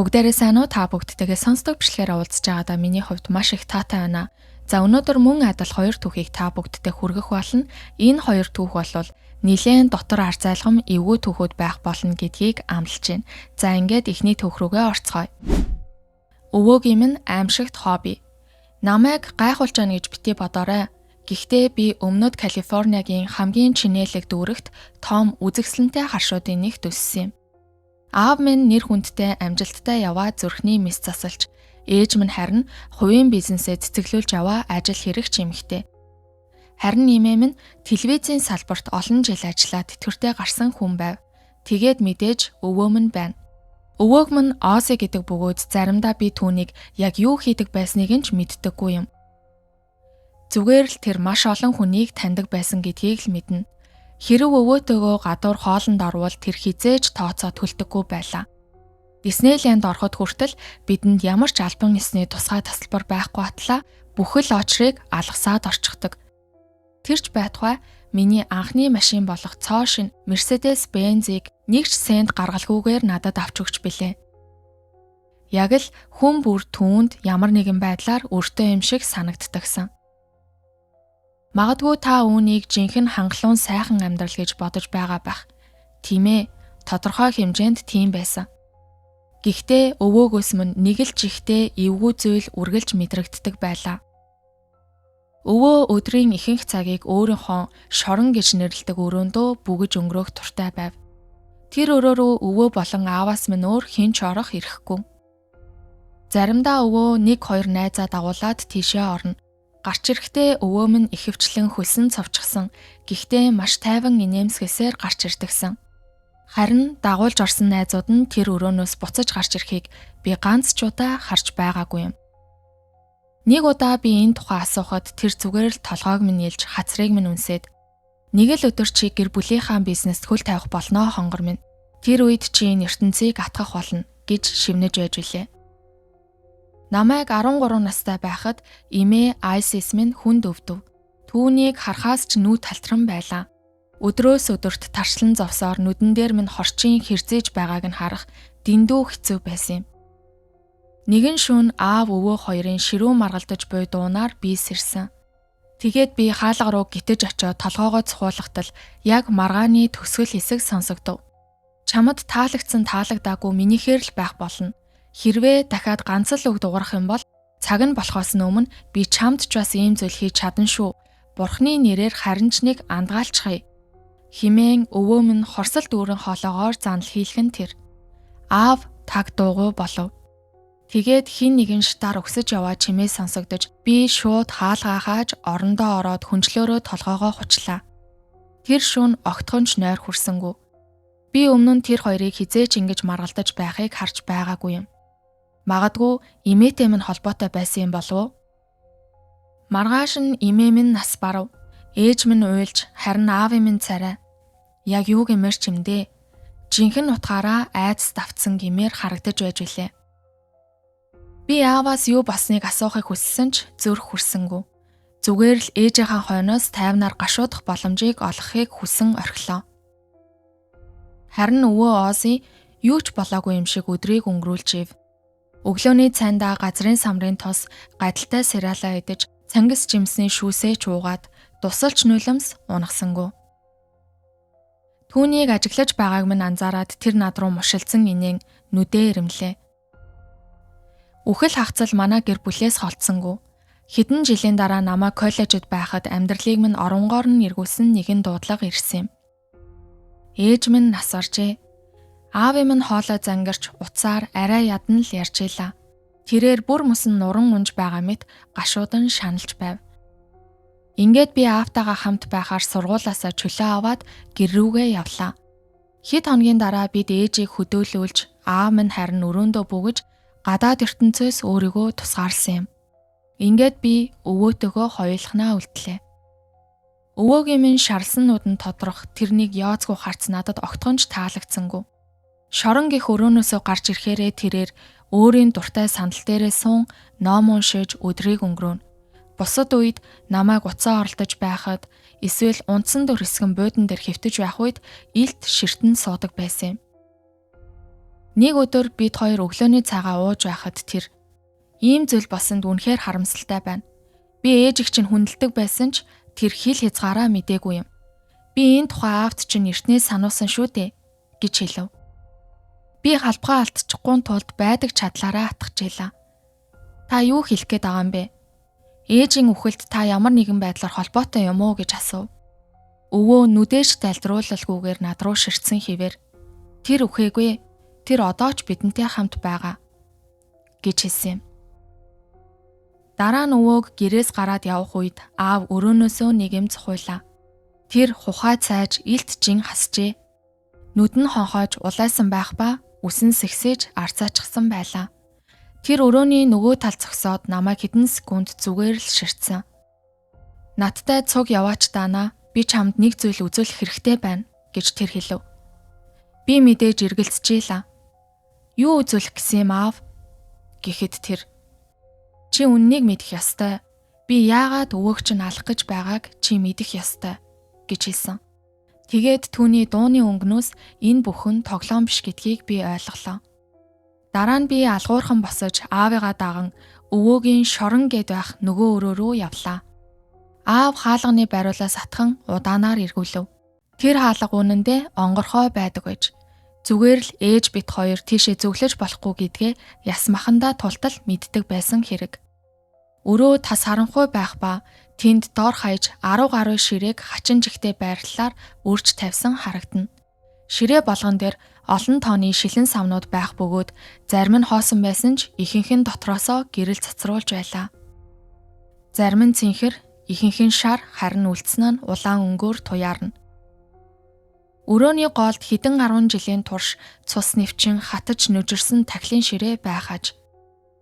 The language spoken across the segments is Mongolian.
Бүгдээрээ сайн уу? Та бүгдтэйгээ сонсдог бичлэгээр уулзж байгаадаа миний хувьд маш их таатай байна. За өнөөдөр мөн адил хоёр түүхийг та бүгдтэй хүргэх болно. Энэ хоёр түүх бол нилээн дотор ар зайлгам эвгүй түүхүүд байх болно гэдгийг амлаж байна. За ингээд эхний түүх рүүгээ орцгоё. Өвөөгийн минь аимшигт хобби. Намайг гайхуулж байна гэж бити бодоорой. Гэхдээ би Өмнөд Калифорниагийн хамгийн чинээлэг дүүрэгт том үзэсгэлэнтэй харшуудын нэгт өссөн юм. Аав минь нэр хүндтэй амжилттай яваа зүрхний мэс засалж, ээж минь харин хувийн бизнесээ цэцэглүүлж яваа ажил хэрэгч эмэгтэй. Харин эмээ минь телевизийн салбарт олон жил ажиллаад тэтгэвртэй гарсан хүн байв. Тэгээд мэдээж өвөө минь байна. Өвөөг минь Ози гэдэг бөгөөд заримдаа би түүнийг яг юу хийдэг байсныг нь ч мэддэггүй юм. Зүгээр л тэр маш олон хүнийг таньдаг байсан гэдгийг л мэднэ. Хэрв өвөөтэйгөө гадуур хоолнд орвол тэр хизээж тооцоо төлдөггүй байлаа. Диснейленд ороход хүртэл бидэнд ямар ч албан ёсны тусгай тасалбар байхгүй атлаа бүхэл очрыг алгасаад орчихдог. Тэрч байтугай миний анхны машин болох цоо шин Mercedes-Benz-ийг нэг ч сент гаргалгүйгээр надад авч өгч билээ. Яг л хүн бүр түүнд ямар нэгэн байдлаар өртөө юм шиг санагддагсан. Магадгүй та үүнийг жинхэнэ хангалуун сайхан амьдрал гэж бодож байгаа байх. Тийм ээ, тодорхой хэмжээнд тийм байсан. Гэхдээ өвөөгөөс мөн нэг л жигтэй эвгүй зүйл үргэлж мэдрэгддэг байлаа. Өвөө өдрийн ихэнх цагийг өөрийнхөө шорон гэж нэрлэдэг өрөөндөө бүгэж өнгөрөөх туртай байв. Тэр өрөө рүү өвөө болон ааваас минь өөр хэн ч орох ирэхгүй. Заримдаа өвөө 1-2 найзаа дагуулад тийшээ орно. Гарч ирэхдээ өвөө минь ихэвчлэн хөлсөн цовчгсон, гэхдээ маш тайван инээмсэглсээр гарч ирдэгсэн. Харин дагуулж орсон найзууд нь тэр өрөөнөөс буцаж гарч ирэхийг би ганц ч удаа харж байгаагүй юм. Нэг удаа би энэ тухай асуухад тэр зүгээр л толгойг минь нэлж хацрыг минь үнсээд нэг л өдөр чи гэр бүлийнхаа бизнест хөл тавих болноо хонгор минь. Тэр үед чи энэ ертөнцийг атгах болно гэж шивнэж байж билээ. Намайг 13 настай байхад эмээ Айсис минь хүнд өвдөв. Түүнийг харахаас ч нүү талтран байлаа. Өдрөөс өдөрт таршлан зовсоор нүдэн дээр минь хорчин хэрзээж байгааг нь харах дэндүү хэцүү байсан юм. Нэгэн шөнө аав өвөө хоёрын ширүү маргалдаж буй дуунаар би сэрсэн. Тэгээд би хаалга руу гитэж очиод толгоогоо цухуулахтал яг маргааны төсгөл хэсэг сонсогдов. Чамд таалагдсан таалагдаагүй минийхээр л байх болно. Хэрвээ дахиад ганц л үг дуурах юм бол цаг нь болохоос өмнө би чамд ч бас ийм зүйл хийж чадна шүү. Бурхны нэрээр харин ч нэг андгаалчихъя. Химэн өвөө минь хорсол дүүрэн хоолоогоор занал хийлгэн тэр. Аав таг дуугүй болов. Тэгээд хин нэгэн шатаар өксөж яваа чимээ сонсогдож би шууд хаалгаа хааж орондоо ороод хүнчлөөрөө толгоогоо хучлаа. Тэр шөнө огтхонч нойр хүрсэнгүй. Би өмнө нь тэр хоёрыг хизээч ингэж маргалдаж байхыг харж байгаагүй юм. Магадгүй эмээтэй минь холбоотой байсан юм болов уу? Маргааш нь эмээ минь нас барав. Ээж минь уйлж, харин аавын минь царай. Яг юу гэмээр ч юм дээ. Жинхэнэ утгаараа айдас давтсан гэмээр харагдаж байж билээ. Би ааваас юу болсныг асуухыг хүссэн ч зүрх хүрсэнгүй. Зүгээр л ээжийнхаа хойноос тайвнаар гашуудах боломжийг олгохыг хүсэн орхилоо. Харин өвөө Ози юу ч болоогүй юм шиг өдрийг өнгөрүүлж ив. Өглөөний цайндаа газрын самрын тос гадалтай сериалаа идэж, цангис жимсний шүүсээ чуугаад, тусалж нулимс унахсангүй. Түүнийг ажиглаж байгааг минь анзаараад тэр над руу мушилсан инээн нүдээ ирэмлээ. Үхэл хагцал манай гэр бүлээс холдсонгүй. Хэдэн жилийн дараа намайг коллежид байхад амьдралыг минь оронгоор нь эргүүлсэн нэгэн дуудлага ирсэн юм. Ээж минь нас баржээ. Аавын минь хоолой зангирч уцаар арай ядна л ярьж илаа. Тэрээр бүр мөсөн нуран унж байгаа мэт гашуудан шаналж байв. Ингээд би аавтайгаа хамт байхаар сургуулаасаа чөлөө аваад гэр рүүгээ явлаа. Хэд хоногийн дараа бид ээжийг хөдөөлүүлж, аав минь харин өрөөндөө бүгэж гадаад ертөнцөөс өөрийгөө тусгаарлсан юм. Ингээд би өвөөтэйгөө хоёулахнаа үлдлээ. Өвөөгийн минь шарлсан нүдэн тодрох тэрнийг яоцгүй харц надад огтхонч таалагдсангүй. Шорон гих өрөөнөөсөө гарч ирэхээрээ тэрээр өөрийн дуртай сандал дээрээ суун ном уншиж өдрийг өнгөрөөнө. Бусад үед намайг уцаа оролдож байхад эсвэл унтсан дөр хэсгэн буудан дээр хэвтэж байх үед илт ширтэн суудаг байсан юм. Нэг өдөр бид хоёр өглөөний цайгаа ууж байхад тэр ийм зүйл болсонд үнэхээр харамсалтай байна. Би ээжийг чинь хүндэлдэг байсан ч тэр хил хязгаараа мэдээгүй юм. Би энэ тухай аавд чинь эртнээс сануулсан шүү дээ гэж хэлв. Би халбгаа алдчихгүй тулд байдаг чадлаараа атгачээлаа. Та юу хэлэх гээд байгаа юм бэ? Ээжийн үхэлд та ямар нэгэн байдлаар холбоотой юм уу гэж асуув. Өвөө нүдээж тайлруулалгүйгээр над руу ширтсэн хэвээр тэр үхээгүй. Тэр одоо ч бидэнтэй хамт байгаа гэж хэлсэн юм. Дараа нь өвөөг гэрээс гараад явах үед аав өрөөнөөсөө нэг юм цохиулаа. Тэр хухай цайж илт жин хасжээ. Нүд нь хонхоож улайсан байх ба үсэн сэгсэж арцаачихсан байлаа. Тэр өрөөний нөгөө тал зогсоод намайг хэдэн секунд зүгээр л ширтсэн. Надтай цуг яваач даана. Би чамд нэг зүйл үзүүлэх хэрэгтэй байна гэж тэр хэлв. Би мэдээж эргэлзчихлээ. Юу үзүүлэх гэсэн юм аав? Гэхэд тэр чи үннийг мэдэх ёстой. Би яагаад өвөөг чинь алах гэж байгааг чи мэдэх ёстой гэж хэлсэн. Тэгээд түүний дууны өнгнөөс энэ бүхэн тоглоом биш гэдгийг би ойлголоо. Дараа нь би алгуурхан босож аавыгаа даган өвөөгийн шорон гэд байх нөгөө өрөө рүү явлаа. Аав хаалганы бариулаас атхан удаанаар эргүүлв. Тэр хаалга үнэндээ онгорхой байдаг байж. Зүгээр л ээж бит хоёр тийшээ зөвлөж болохгүй гэдгээ яс махандаа тултал мэддэг байсан хэрэг. Өрөө тас харанхуй байх ба тэнд дор хаяж 10 гаруй ширээг хачин жигтэй байрлалаар үрж тавьсан харагдана. Ширээ болгон дээр олон тооны шилэн савнууд байх бөгөөд зарим нь хоосон байсан ч ихэнх нь дотроосоо гэрэл цацруулж байлаа. Зарим нь цэнхэр, ихэнх нь шар, харин үлдсэн нь улаан өнгөөр туяарна. Өрөөний гоолд хэдэн 10 жилийн турш цус нэвчин хатаж нүжирсэн тахилын ширээ байхаж.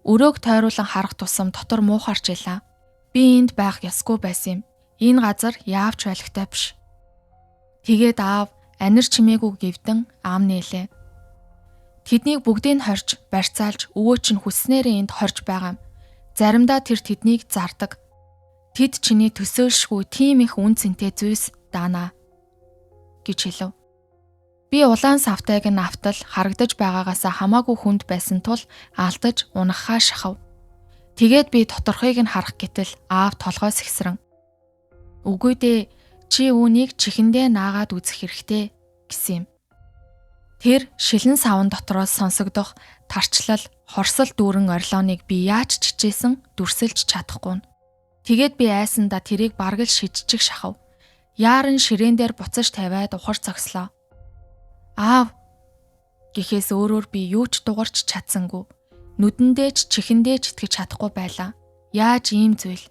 Өрөөг тойруулан харах тусам дотор муухарч илаа. Би энд байх ёсгүй байсан юм. Энэ газар яавч байлгтай биш. Тэгээд аав анир чимээгүй гівдэн аам нээлээ. Тэднийг бүгдийг хорж, барьцаалж өвөө чинь хүснээрээ энд хорж байгаа юм. Заримдаа тэр тэднийг зардаг. Тэд чиний төсөөлшгүй тийм их үн цэнтэй зүйлс даана гэж хэлв. Би улаан савтайг нь автал харагдаж байгаагаасаа хамаагүй хүнд байсан тул алдаж унахаа шахав. Тэгээд би доторхыг нь харах гэтэл аав толгой сэгсрэн. Үгүй дээ, чи үүнийг чихэндээ наагаад үзэх хэрэгтэй гэсэн юм. Тэр шилэн савн дотроос сонсогдох тарчлал, хорсол дүүрэн орилоныг би яаж чичээсэн дүрсэлж чадахгүй. Тэгээд би айсандаа тэрийг бараг л шижчих шахав. Яаран ширээн дээр буцаж тавиад ухар зогслоо. Аав гэхээс өөрөөр би юу ч дугарч чадсангүй. Нүдэндээ ч чихэндээ ч итгэж чадахгүй байлаа. Яаж ийм зүйл?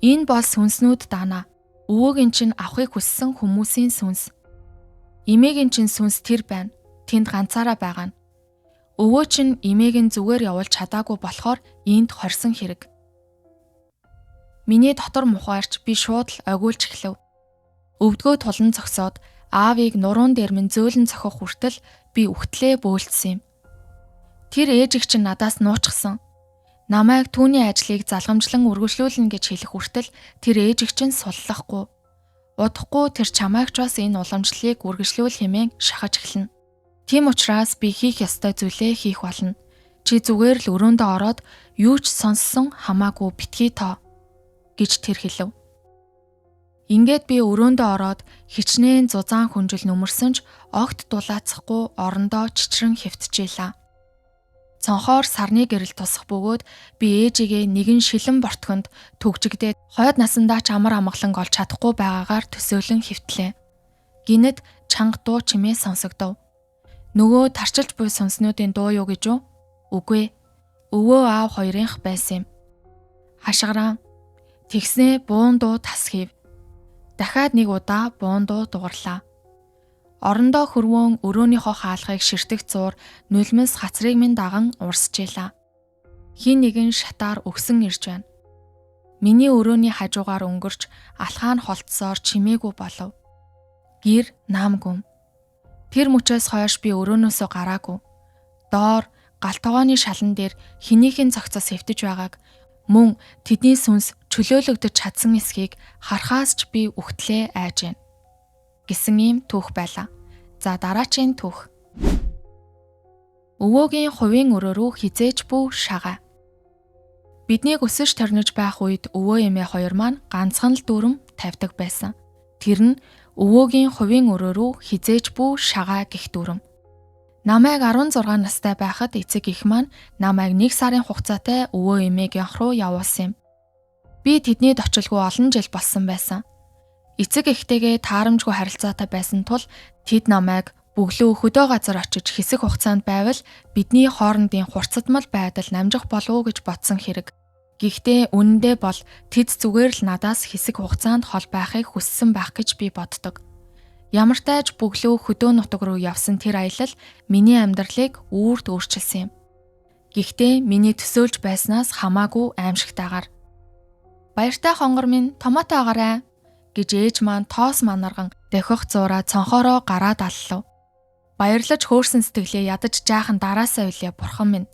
Энэ бол сүнснүүд даана. Өвөөгийн чинь авахыг хүссэн хүмүүсийн сүнс. Эмээгийн чинь сүнс тэр байна. Тэнд ганцаараа байгаа нь. Өвөө чинь эмээг нь зүгээр явуулж чадаагүй болохоор энд хорсон хэрэг. Миний дотор мухаарч би шууд л огиулж эхлэв. Өвдгөө тулан зогсоод аавыг нуруунд дээр минь зөөлөн цохох хүртэл би үхтлээ бөөлдсөн юм. Тэр ээжиг чинь надаас нуучсан. Намайг түүний ажлыг залгамжлан үргэлжлүүлнэ гэж хэлэх хүртэл тэр ээжиг чинь суллахгүй. Удахгүй тэр чамайг ч бас энэ уламжлалыг үргэлжлүүл хэмээн шахаж эхэлнэ. Тийм учраас би хийх ёстой зүйлээ хийх болно. Чи зүгээр л өрөөндөө ороод юу ч сонссон хамаагүй битгий тоо гэж тэр хэлв. Ингээд би өрөөндөө ороод хичнээн зузаан хүнжил нүмерсэн ч огт дулаацахгүй орондоо чичрэн хэвтчихлаа. Цонхоор сарны гэрэл тусах бөгөөд би ээжигээ нэгэн шилэн бортгонд төгжигдээд хойд насандаа ч амар амгалан олж чадахгүй байгаагаар төсөөлөн хэвтлээ. Гинэд чанга дуу чимээ сонсогдов. Нөгөө тарчилж буй сонснуудын дуу юу гэж үү? Үгүй. Өвөө аав хоёрынх байсан юм. Хашгиран. Тэгснээ буун дуу тасхив. Дахиад нэг удаа буун дуу дугарлаа. Орондоо хөрвөн өрөөнийхөө хаалгыг ширтэх зуур нулимс хацрыг минь даган урсчихлаа. Хин нэгэн шатаар өгсөн ирж байна. Миний өрөөний хажуугаар өнгөрч алхаа нь холтсоор чимээгүй болов. Гэр наамгүй. Тэр мөчөөс хойш би өрөөнөөсөө гараагүй. Доор галтгооны шалан дээр хинийхэн цогцос хэвтэж байгааг мөн тэдний сүнс чөлөөлөгдөж чадсан эсхийг харахаас ч би үхтлээ айж байна гэсэн ийм түүх байлаа. За дараачийн түүх. Өвөөгийн хувийн өрөө рүү хизээж бүү шагаа. Биднийг өсөж торнож байх үед өвөө эмээ хоёр маань ганцхан л дүрм тавьдаг байсан. Тэр нь өвөөгийн хувийн өрөө рүү хизээж бүү шагаа гэх дүрм. Намайг 16 настай байхад эцэг эх маань намайг 1 сарын хугацаатай өвөө эмээгийнх рүү явуулсан юм. Би тэдний очилгүй олон жил болсон байсан. Эцэг эхтэйгээ таарамжгүй харилцаатай байсан тул тэд намайг бөглөө хөдөө газар очиж хэсэг хугацаанд байвал бидний хоорондын хурцтмал байдал намжих болов уу гэж бодсон хэрэг. Гэхдээ үнэндээ бол тэд зүгээр л надаас хэсэг хугацаанд хол байхыг хүссэн байх гэж би боддог. Ямар ч тааж бөглөө хөдөө нутаг руу явсан тэр аялал миний амьдралыг үүрт өөрчилсөн юм. Гэхдээ миний төсөөлж байснаас хамаагүй аимшигтайгаар "Баяртай хонгор минь, томото агаарай" гэж ээж маань тоос манарган дохих зураа цонхоороо гараад аллав. Баярлаж хөөрсөн сэтгэлээ ядаж жаахан дараасаа үлээ бурхан минь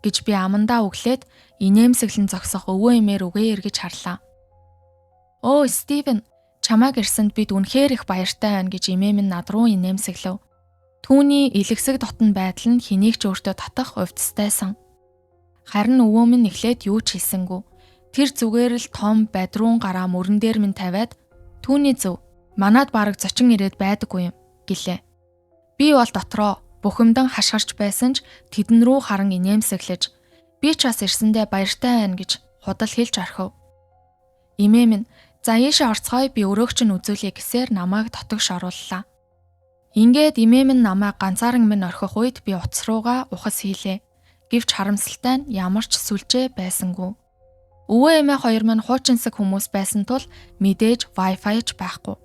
гэж би амандаа өглөөд инээмсэглэн зогсох өвөө эмээр үгээ эргэж харлаа. "Оо Стивен, чамайг ирсэнд бид үнэхээр их баяртай байна" гэж эмээ минь над руу инээмсэглэв. Түүний илгэсэг дотн байдал нь хэнийг ч өөртөө татах увдстайсан. Харин өвөө минь эхлээд юу ч хэлсэнгүй. Тэр зүгээр л том бадруун гараа мөрөн дээр минь тавиад "Түүний зөв, манад бараг зочин ирээд байдаггүй юм" гэлээ. Би бол дотроо бухимдан хашгирч байсан ч тэдэн рүү харан инээмсэглэж "Би ч бас ирсэндээ баяртай байна" гэж худал хэлж орхив. Эмээ минь "За ийшээ орцгоё, би өрөөгч нь үзүүлье" гэсээр намайг дотогш орууллаа. Ингээд эмээ минь намайг ганцааран минь орхих үед би утас руугаа ухас хийлээ. Гэвч харамсалтай нь ямар ч сүлжээ байсангүй. Өвөө эмээ хоёр маань хуучинсаг хүмүүс байсан тул мэдээж Wi-Fi ч байхгүй.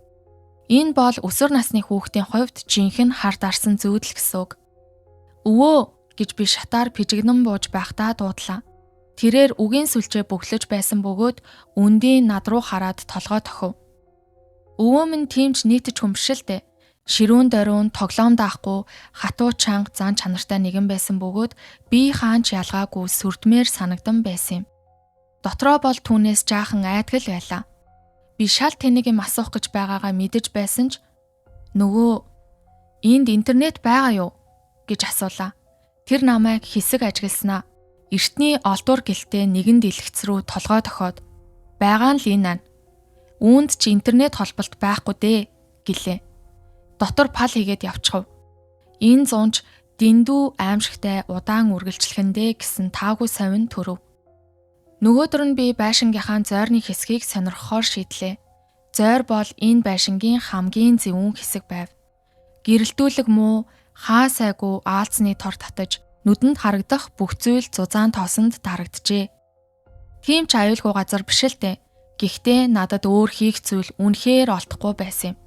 Энэ бол өсвөр насны хүүхдийн хувьд жинхэнэ хар дарсан зүйдэл гэсэн үг. "Өвөө" гэж би шатаар пижигнэн бууж байхдаа дуудлаа. Тэрээр үгийн сүлжээ бөглөж байсан бөгөөд үндийн над руу хараад толгой тохив. Өвөө минь тиймч нийтж хөмшөлтэй. Ширүүн дөрөөн, тоглоом даахгүй, хатуу чанга зан чанартай нэгэн байсан бөгөөд би хаанч ялгаагүй сүрдмээр санагдан байсан юм. Дотроо бол түүнээс жаахан айдгал байлаа. Би шал тэнийг юм асуух гэж байгаагаа мэдэж байсан ч "Нөгөө энд интернет байгаа юу?" гэж асуулаа. Тэр намайг хэсэг ажигласнаа. Эртний олдуур гэлтэй нэгэн дэлгэц рүү толгой тохиод "Байгаа нь л энэ ань. Үүнд чи интернет холболт байхгүй дээ" гэлээ. Дотор пал хийгээд явчихав. Энэ зунж дэндүү аимшигтай удаан үргэлжлэхэндээ гэсэн таагүй совин төрөв. Нөгөөдөр нь би байшингийнхаа зойрны хэсгийг сонирхохоор шийдлээ. Зойр бол энэ байшингийн хамгийн зөвүүн хэсэг байв. Гэрэлтүүлэг муу, хаа сайгүй аалзны тор татаж, нүдэнд харагдах бүх зүйл зузаан тоосонд дарагджээ. Тийм ч аюулгүй газар биш л дээ. Гэхдээ надад өөр хийх зүйл үнэхээр олдохгүй байсан юм.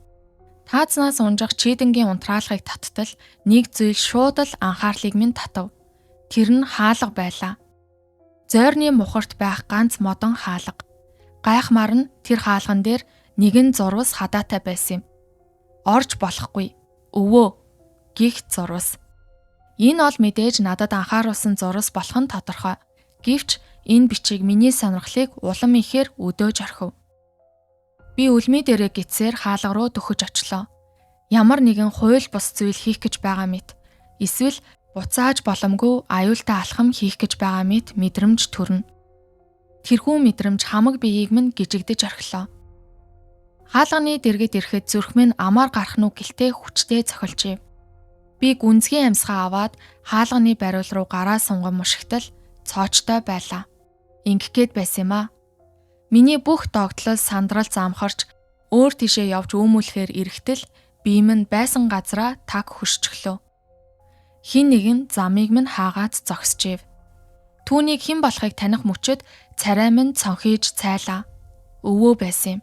Таазнаас унжих чийдэнгийн унтраалгыг таттал нэг зүйл шууд л анхаарлыг минь татав. Тэр нь хаалга байлаа. Зойрны мухарт байх ганц модон хаалга. Гайхмаар нь тэр хаалган дээр нэгэн зурвас хадаатай байсан юм. Орж болохгүй. "Өвөө" гих зурвас. Энэ бол мэдээж надад анхааруулсан зурвас болох нь тодорхой. Гэвч энэ бичиг миний сонирхлыг улам ихээр өдөөж орхив. Би үлмий дээрээ гисээр хаалга руу дөхөж очлоо. Ямар нэгэн хууль бус зүйл хийх гэж байгаа мэт. Эсвэл буцааж боломгүй аюултай алхам хийх гэж байгаа мэт мэдрэмж төрнө. Тэрхүү мэдрэмж хамаг биеийг минь гжигдэж орхилоо. Хаалганы дэргэд ирэхэд зүрх минь амаар гарах нүг гэлтэй хүчтэй цохилжээ. Би гүнзгий амьсгаа аваад хаалганы бариул руу гараа сунган мушигтал цоочтой байлаа. Ингэхэд байсан юм аа. Миний бүх догтлол сандрал замхарч өөр тишээ явж өөмүүлэхээр ирэхтэл бие минь байсан газраа таг хөшчихлөө. Хин нэгэн замыг минь хаагаад зогсжээв. Түүнийг хэн болохыг таних мөчөд царай минь цонхиж цайлаа. Өвөө байсан юм.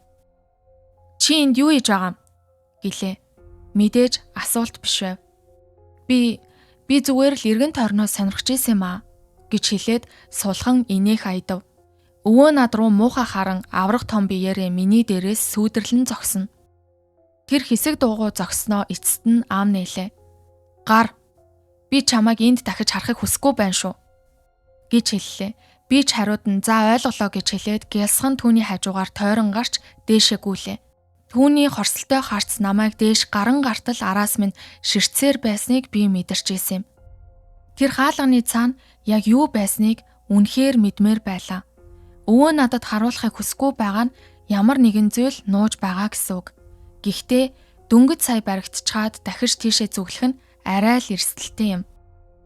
"Чи энд юу хийж байгаа юм?" гэлээ. Мэдээж асуулт биш байв. Би зүгээр л эргэн тойрноо сонирхож ийсэн юм аа гэж хэлээд сулхан инээх аядав. Өвөө над руу муухай харан аврах том биеэрээ миний дээрээс сүйдэрлэн зогсно. Тэр хэсэг дуугуу зогсноо эцэст нь ам нээлээ. "Гар. Би чамайг энд дахиж харахыг хүсэхгүй байна шүү" гэж хэллээ. Би ч хариуд нь "За ойлголоо" гэж хэлээд гялсхан түүний хажуугаар тойрон гарч дээшээ гүйлээ. Түүний хорсолтой харц намайг дээш гаран гартал араас минь ширтсээр байсныг би мэдэрч ийсэн юм. Тэр хаалганы цаана яг юу байсныг үнэхээр мэдмээр байлаа. Өвөө надад харуулахыг хүсэхгүй байгаа нь ямар нэгэн зүйл нууж байгаа гэсэн үг. Гэхдээ дөнгөж сая баригдчихад дахиж тийшээ зүглэх нь арай л эрсдэлтэй юм.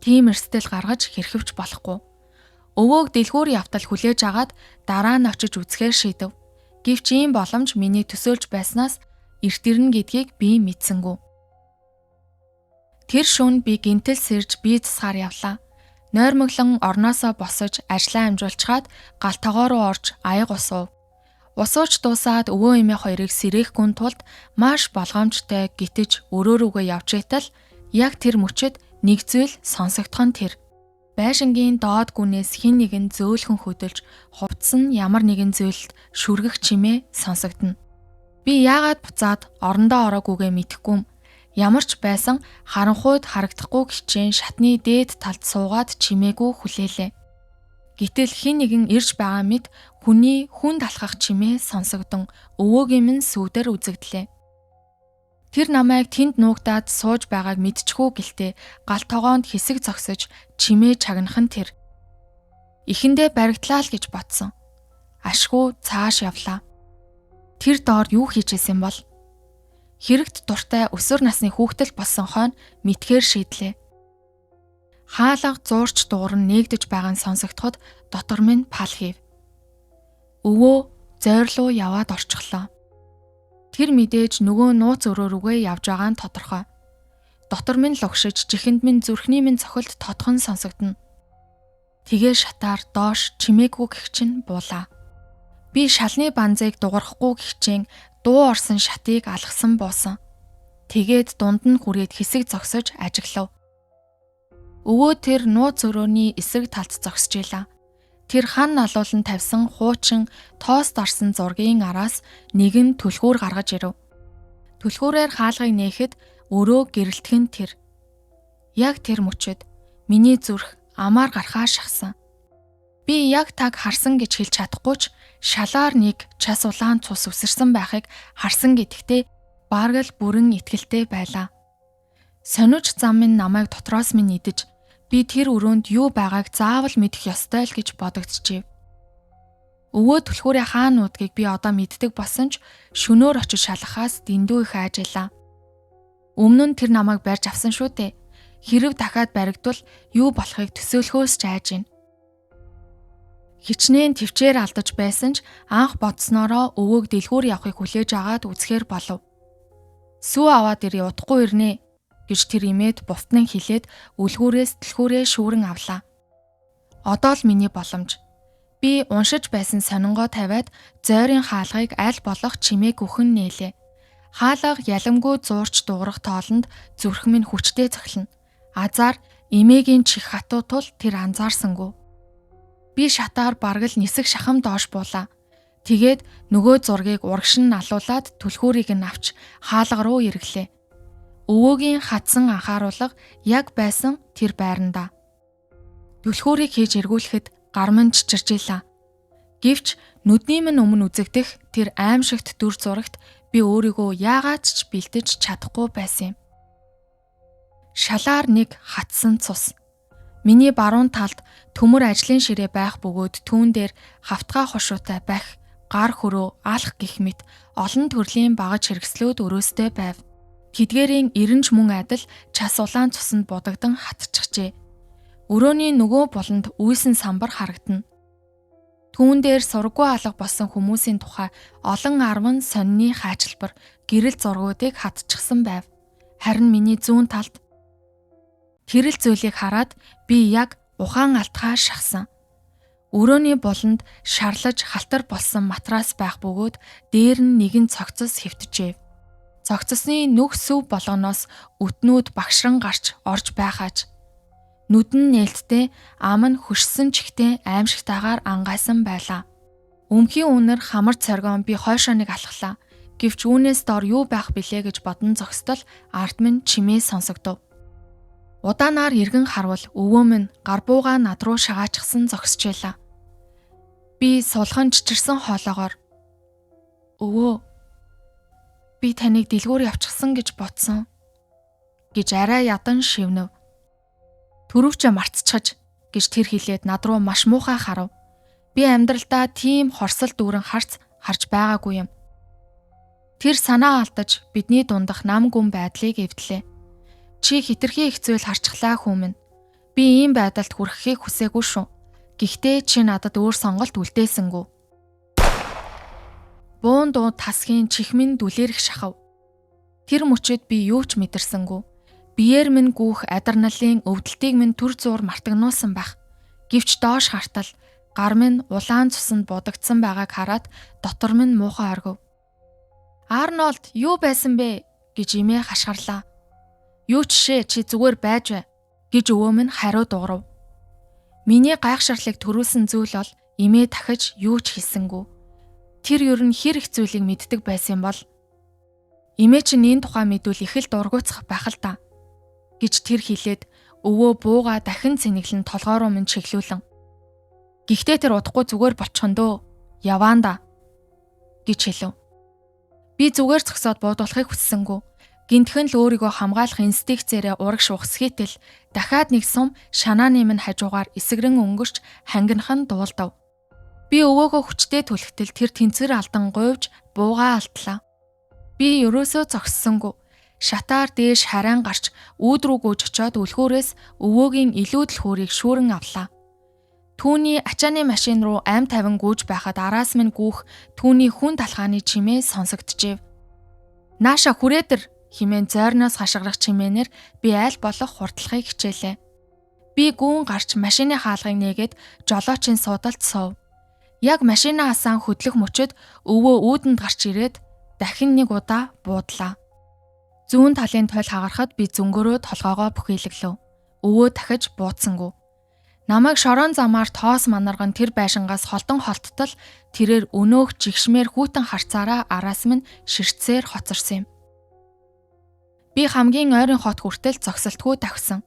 Тийм эрсдэл гаргаж хэрхэвч болохгүй. Өвөөг дэлгүүр явтал хүлээж агаад дараа нь очиж үзэхээр шийдэв. Гэвч ийм боломж миний төсөөлж байснаас эрт ирнэ гэдгийг би мэдсэнгүй. Тэр шөнө би гинтэл сэрж бие засгаар явлаа. Нойрмоглон орноосоо босож ажлаа амжуулчаад галтогоо руу орж аяг усуув. Усууч дуусаад өвөө эмээ хоёрыг сэрээхгүй тулд маш болгоомжтой гитэж өрөөрөөгөө явж байтал яг тэр мөчөд нэг зүйл сонсогдох нь тэр. Байшингийн доод гүнээс хин нэгэн зөөлхөн хөдөлж хувцсан ямар нэгэн зүйлд шүргэх чимээ сонсогдно. Би яагаад буцаад орондоо ороагүйгээ мэдэхгүй юм. Ямар ч байсан харанхуйд харагдахгүй гिचэн шатны дээд талд суугаад чимээгүй хүлээлээ. Гэтэл хин нэгэн ирж байгаа мэт хүний хүнд алхах чимээ сонсогдон өвөөгийн минь сүүдэр үзэгдлээ. Тэр намайг тэнд нуугдаад сууж байгааг мэдчихүү гэлтэй гал тогоонд хэсэг зогсож чимээ чагнах нь тэр. Эхэндээ баригдлаа л гэж бодсон. Ашгүй цааш явлаа. Тэр доор юу хийжсэн бол? Хэрэгт дуртай өсвөр насны хүүхдэл болсон хойно мэдхээр шийдлээ. Хаалга зуурч дуурн нээгдэж байгаа нь сонсогдоход дотор минь пал хийв. Өвөө зойр руу яваад орчихлоо. Тэр мэдээж нөгөө нууц өрөөрүүгээ явж байгаа нь тодорхой. Дотор минь лугшиж чихэнд минь зүрхний минь цохилт тодхон сонсогдно. Тэгээ шатаар доош чимээгүй гихчин буулаа. Би шалны банзыг дугарахгүй гихчэн дуу орсон шатыг алгасан буусан. Тэгээд дунд нь хүрээд хэсэг зогсож ажиглав. Өвөө тэр нууц өрөөний эсрэг талд зогсжээ. Тэр хан налуулан тавьсан хуучин тоост орсон зургийн араас нэгэн түлхүүр гаргаж ирэв. Түлхүүрээр хаалгыг нээхэд өрөө гэрэлтхэн тэр. Яг тэр мөчөд миний зүрх амаар гарахаа шахсан. Би яг таг харсан гэж хэлж чадахгүй ч шалаар нэг час улаан цус үсэрсэн байхыг харсан гэдэгтээ бараг л бүрэн итгэлтэй байлаа. Сониуч зам минь намайг дотроос минь идэж би тэр өрөөнд юу байгааг заавал мэдэх ёстой л гэж бодогдчихив. Өвөө түлхүүрийн хаан нуудгийг би одоо мэддэг болсон ч шөнөөр очиж шалахаас дэндүү их айжлаа. Өмнө нь тэр намайг барьж авсан шүү дээ. Хэрв дахиад баригдвал юу болохыг төсөөлөхөөс ч айж байна. Хичнээн төвчээр алдаж байсан ч анх бодсноороо өвөөг дэлгүүр явахыг хүлээж агаад үзэхээр болов. Сүү аваад ирээ удахгүй ирнэ гэж тэр имээд бувтнан хилээд үлгүүрээс дэлгүүрээ шүүрэн авлаа. Одоо л миний боломж. Би уншиж байсан сонингоо тавиад зойрын хаалгыг аль болох чимээг өхөн нээлээ. Хаалга яламгүй зуурч дуурах тоолонд зүрх минь хүчтэй цохилно. Азар эмээгийн чих хатуу тул тэр анзаарсангүй. Би шатаар бараг л нисэх шахам доош буулаа. Тэгээд нөгөө зургийг урагшин налуулаад түлхүүрийг нь авч хаалга руу эргэлээ. Өвөөгийн хатсан анхааруулга яг байсан тэр байранда. Түлхүүрийг хийж эргүүлэхэд гар минь чичиржээ. Гэвч нүдний минь өмнө үзэгдэх тэр аимшигт дүр зурагт би өөрийгөө яагаад ч бэлдэж чадахгүй байсан юм. Шалаар нэг хатсан цус. Миний баруун талд төмөр ажлын ширээ байх бөгөөд түүн дээр хавтгай хошуутай байх, гар хөрөө, алх гэх мэт олон төрлийн багаж хэрэгслүүд өрөөстэй байв. Тэдгээрийн 90 мөн адил час улаан цуснд будагдан хатчихжээ. Өрөөний нөгөө буланд үйсэн самбар харагдана. Түүн дээр сургуу алга болсон хүмүүсийн тухай олон арван сонины хайчилбар, гэрэл зургуудыг хатчихсан байв. Харин миний зүүн талд тэрэл зүйлийг хараад би яг ухаан алтхаа шахсан. Өрөөний буланд шарлаж халтар болсон матрас байх бөгөөд дээр нь нэгэн цогцос хэвтжээ. Цогцосны нүх сүв болгоноос өтнүүд багшран гарч орж байхааж нүдэн нээлттэй ам нь хөшсөн чихтэй аимшигтайгаар ангайсан байлаа. Өмхийн үнэр хамар цоргион би хойшоо нэг алхлаа. Гэвч үүнээс доор юу байх билээ гэж бодон зогсдол ард минь чимээ сонсогдов. Удаанаар эргэн харвал өвөө минь гар буугаа над руу шагаачихсан зогсчихлаа. Би сулхан чичирсэн хоолоогоор "Өвөө, би таныг дэлгүүр явчихсан гэж бодсон" гэж арай ядан шивнэв. Төрөвчөө мартчихаж гэж тэр хэлээд над руу маш муухай харав. Би амьдралдаа тийм хорсол дүүрэн харж байгаагүй юм. Тэр санаа алдаж бидний дундах нам гүн байдлыг эвдлээ. Чи хитрхи их зүйл харчглаа хүмүн. Би ийм байдалд хүрэхийг хүсээгүй шүү. Гэхдээ чи надад өөр сонголт үлдээсэнгүү. Буун дуу тасхийн чихмэн дүлээрх шахав. Тэр мөчөд би юу ч мэдэрсэнгүү. Биеэр минь гүүх адреналин өвдөлтийг минь түр зуур мартагнуулсан байх. Гэвч доош хартал гар минь улаан цуснд будагдсан байгааг хараад дотор минь муухай оргив. Арнольд юу байсан бэ гэж имээ хашгирлаа. Юу ч чи зүгээр байж бай гэж өвөө минь хариу дуурав. Миний гайхширлыг төрүүлсэн зүйл бол имээ дахиж юу ч хэлсэнгүү. Тэр ер нь хэр их зүйлийг мэддэг байсан бол имээ чинь энэ тухай мэдвэл их л дургуйцах байх л та гэж тэр хэлээд өвөө бууга дахин цэнэглэн толгой руу минь чиглүүлэн. Гэхдээ тэр удахгүй зүгээр болчихон дөө. Яваанда гэж хэлв. Би зүгээр зогсоод буудуулахыг хүссэнгүү. Гинтхэн л өөрийгөө хамгаалах инстинктээрээ урагш ухсхийтэл дахиад нэг сум шанааны минь хажуугаар эсгэрэн өнгөрч хангинхан дуулдав. Би өвөөгөө хүчтэй түлхтэл тэр тэнцвэр алдан гуйвж буугаа алтлаа. Би ерөөсөө зогссонгүй. Шатаар дээш харайн гарч үүд рүү гүйж очиод үлгүүрээс өвөөгийн илүүдл хөөргийг шүүрэн авлаа. Түүний ачааны машин руу ам тавин гүйж байхад араас минь гүүх түүний хүн талхааны чимээ сонсогдчихэв. Нааша хүрээдэр химэн зойрноос хашгирах чимээнээр би аль болох хурдлахыг хичээлээ. Би гүүн гарч машины хаалгыг нээгээд жолоочийн суудалд суув. Яг машина хасаан хөдлөх мөчөд өвөө үүдэнд гарч ирээд дахин нэг удаа буудлаа. Зүүн талын тойл хагарахад би зөнгөрөө толгоогоо бүхийлэглэв. Өвөө дахиж буудсангүй. Намайг шорон замаар тоос манарган тэр байшингаас холдон холттол тэрээр өнөөх жигшмээр хүүтэн харцаараа араас минь ширцээр хоцорсон юм. Би хамгийн ойрын хот хүртэл зогсолтгүй тавхисан.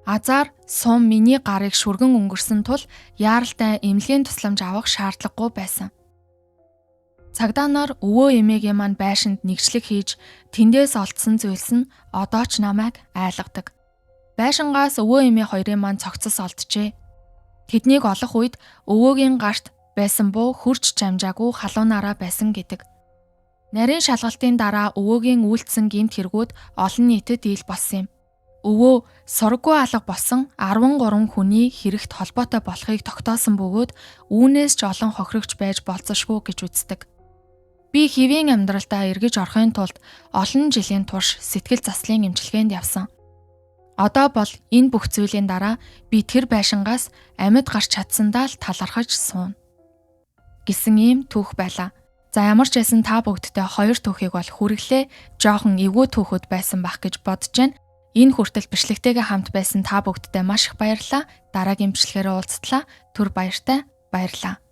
Азар сум миний гарыг шүргэн өнгөрсөн тул яаралтай эмнэлгийн тусламж авах шаардлагагүй байсан. Цагдаа нар өвөө эмээгээ маань байшинд нэгжлэг хийж тэндээс олдсон зүйлс нь одоо ч намайг айлгадаг. Байшингаас өвөө эмээ хоёрын маань цогцос олджээ. Тэднийг олох үед өвөөгийн гарт байсан буу хурж чамжаагүй халуунаараа байсан гэдэг. Нарийн шалгалтын дараа өвөөгийн үйлдсэн гэмт хэрэгүүд олон нийтэд ил болсон юм. Өвөө сургаггүй алга болсон 13 хүний хэрэгт холбоотой болохыг тогтоосон бөгөөд үүнээс ч олон хохирогч байж болцошгүй гэж үздэг. Би хэвийн амьдралдаа эргэж орохын тулд олон жилийн турш сэтгэл заслын эмчилгээнд явсан. Одоо бол энэ бүх зүйлийн дараа би тэр байшингаас амьд гарч чадсандаа л талархаж суuna гэсэн ийм түүх байлаа. За ямар ч байсан та бүгдтэй хоёр түүхийг бол хүргэлээ жоохон эвгүй түүхүүд байсан байх гэж бодож байна. Энэ хүртэл бичлэгтэйгээ хамт байсан та бүгдтэй маш их баярлалаа. Дараагийн бичлэгээрээ уулзтлаа. Түр баяртай баярлалаа.